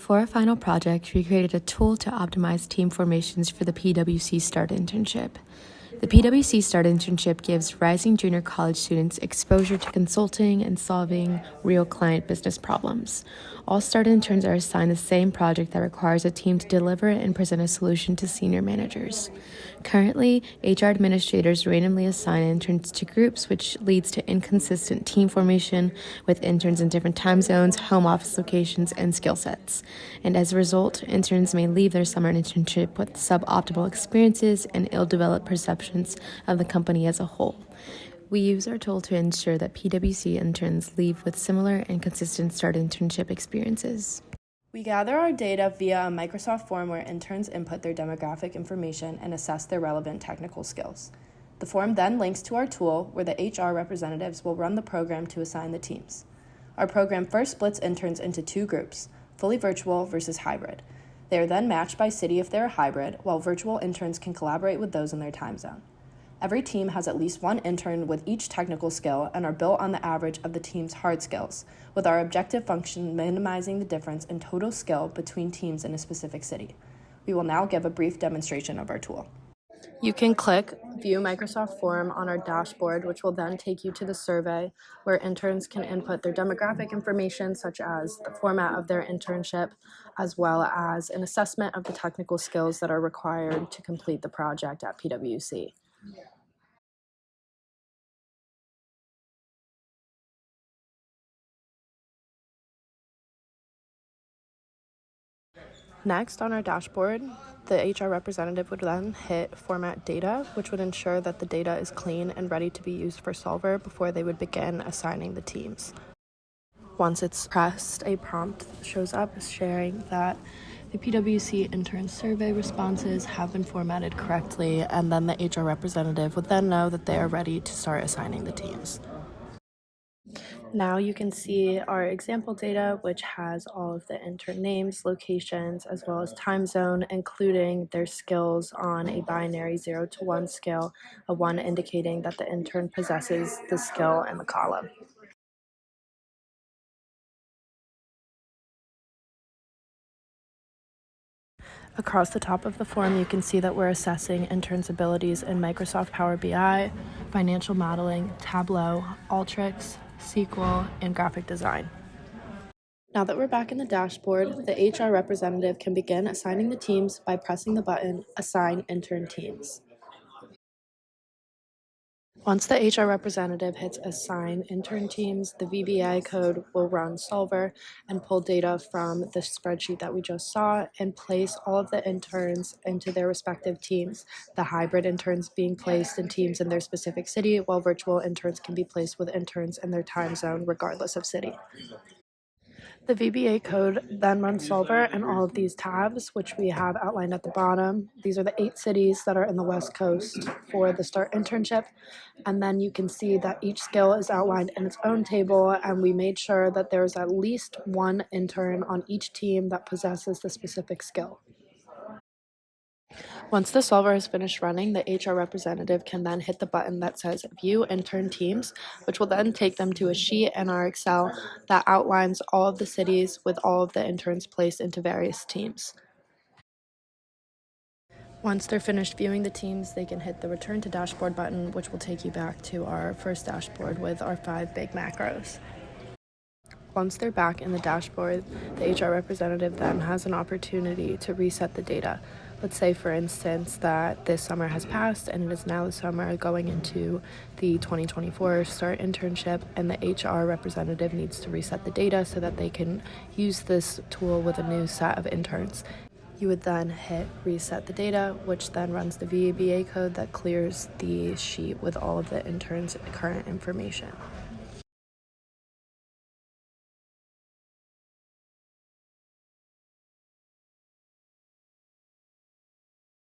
For our final project, we created a tool to optimize team formations for the PwC START internship. The PwC START internship gives rising junior college students exposure to consulting and solving real client business problems. All START interns are assigned the same project that requires a team to deliver and present a solution to senior managers. Currently, HR administrators randomly assign interns to groups, which leads to inconsistent team formation with interns in different time zones, home office locations, and skill sets. And as a result, interns may leave their summer internship with suboptimal experiences and ill-developed perceptions of the company as a whole. We use our tool to ensure that PwC interns leave with similar and consistent START internship experiences. We gather our data via a Microsoft form where interns input their demographic information and assess their relevant technical skills. The form then links to our tool where the HR representatives will run the program to assign the teams. Our program first splits interns into two groups, fully virtual versus hybrid. They are then matched by city if they're hybrid, while virtual interns can collaborate with those in their time zone. Every team has at least one intern with each technical skill and are built on the average of the team's hard skills, with our objective function minimizing the difference in total skill between teams in a specific city. We will now give a brief demonstration of our tool. You can click View Microsoft Form on our dashboard, which will then take you to the survey where interns can input their demographic information, such as the format of their internship, as well as an assessment of the technical skills that are required to complete the project at PwC. Next, on our dashboard, the HR representative would then hit Format Data, which would ensure that the data is clean and ready to be used for Solver before they would begin assigning the teams. Once it's pressed, a prompt shows up sharing that the PwC intern survey responses have been formatted correctly, and then the HR representative would then know that they are ready to start assigning the teams. Now you can see our example data, which has all of the intern names, locations, as well as time zone, including their skills on a binary 0 to 1 scale, a 1 indicating that the intern possesses the skill in the column. Across the top of the form, you can see that we're assessing interns' abilities in Microsoft Power BI, financial modeling, Tableau, Alteryx, SQL, and graphic design. Now that we're back in the dashboard, the HR representative can begin assigning the teams by pressing the button Assign Intern Teams. Once the HR representative hits Assign Intern Teams, the VBA code will run Solver and pull data from the spreadsheet that we just saw and place all of the interns into their respective teams, the hybrid interns being placed in teams in their specific city, while virtual interns can be placed with interns in their time zone regardless of city. The VBA code then runs Solver and all of these tabs, which we have outlined at the bottom. These are the 8 cities that are in the West Coast for the START internship. And then you can see that each skill is outlined in its own table, and we made sure that there's at least one intern on each team that possesses the specific skill. Once the solver is finished running, the HR representative can then hit the button that says View Intern Teams, which will then take them to a sheet in our Excel that outlines all of the cities with all of the interns placed into various teams. Once they're finished viewing the teams, they can hit the Return to Dashboard button, which will take you back to our first dashboard with our 5 big macros. Once they're back in the dashboard, the HR representative then has an opportunity to reset the data. Let's say, for instance, that this summer has passed and it is now the summer going into the 2024 START internship, and the HR representative needs to reset the data so that they can use this tool with a new set of interns. You would then hit Reset the Data, which then runs the VBA code that clears the sheet with all of the interns' current information.